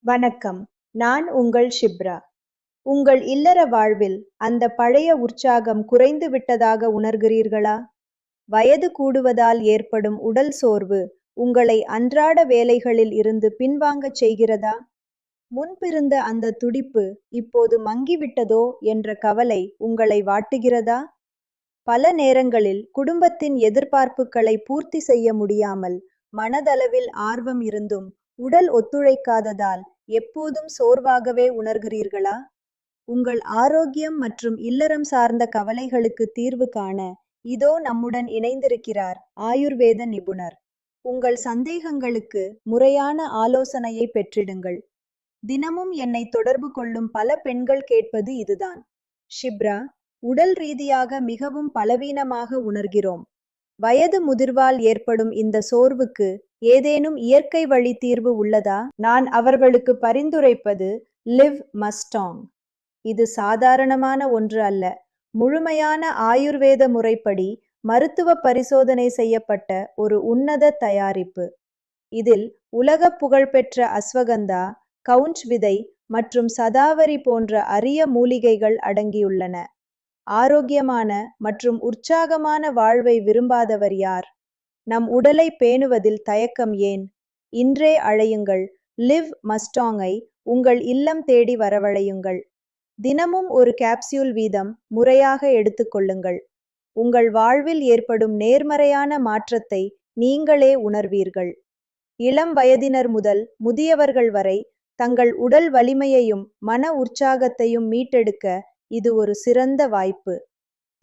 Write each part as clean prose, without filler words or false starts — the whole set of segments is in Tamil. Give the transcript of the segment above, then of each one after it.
வணக்கம். நான் உங்கள் ஷிப்ரா. உங்கள் இல்லற வாழ்வில் அந்த பழைய உற்சாகம் குறைந்து விட்டதாக உணர்கிறீர்களா? வயது கூடுவதால் ஏற்படும் உடல் சோர்வு உங்களை அன்றாட வேலைகளில் இருந்து பின்வாங்கச் செய்கிறதா? முன்பிருந்த அந்த துடிப்பு இப்போது மங்கிவிட்டதோ என்ற கவலை உங்களை வாட்டுகிறதா? பல நேரங்களில் குடும்பத்தின் எதிர்பார்ப்புகளை பூர்த்தி செய்ய முடியாமல் மனதளவில் ஆர்வம் இருந்தும் உடல் ஒத்துழைக்காததால் எப்போதும் சோர்வாகவே உணர்கிறீர்களா? உங்கள் ஆரோக்கியம் மற்றும் இல்லறம் சார்ந்த கவலைகளுக்கு தீர்வு காண இதோ நம்முடன் இணைந்திருக்கிறார் ஆயுர்வேத நிபுணர். உங்கள் சந்தேகங்களுக்கு முறையான ஆலோசனையை பெற்றிடுங்கள். தினமும் என்னை தொடர்பு கொள்ளும் பல பெண்கள் கேட்பது இதுதான். ஷிப்ரா, உடல் ரீதியாக மிகவும் பலவீனமாக உணர்கிறோம். வயது முதிர்வால் ஏற்படும் இந்த சோர்வுக்கு ஏதேனும் இயற்கை வழி தீர்வு உள்ளதா? நான் அவர்களுக்கு பரிந்துரைப்பது லிவ் மஸ்டாங். இது சாதாரணமான ஒன்று அல்ல. முழுமையான ஆயுர்வேத முறைப்படி மருத்துவ பரிசோதனை செய்யப்பட்ட ஒரு உன்னத தயாரிப்பு. இதில் உலக புகழ்பெற்ற அஸ்வகந்தா, கவுண்ட் விதை மற்றும் சதாவரி போன்ற அரிய மூலிகைகள் அடங்கியுள்ளன. ஆரோக்கியமான மற்றும் உற்சாகமான வாழ்வை விரும்பாதவர் யார்? நம் உடலை பேணுவதில் தயக்கம் ஏன்? இன்றே அழையுங்கள். லிவ் மஸ்டாங்கை உங்கள் இல்லம் தேடி வரவழையுங்கள். தினமும் ஒரு கேப்சியூல் வீதம் முறையாக எடுத்துக்கொள்ளுங்கள். உங்கள் வாழ்வில் ஏற்படும் நேர்மறையான மாற்றத்தை நீங்களே உணர்வீர்கள். இளம் வயதினர் முதல் முதியவர்கள் வரை தங்கள் உடல் வலிமையையும் மன உற்சாகத்தையும் மீட்டெடுக்க இது ஒரு சிறந்த வாய்ப்பு.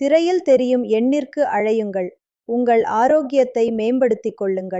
திரையில் தெரியும் எண்ணிற்கு அழையுங்கள். உங்கள் ஆரோக்கியத்தை மேம்படுத்திக் கொள்ளுங்கள்.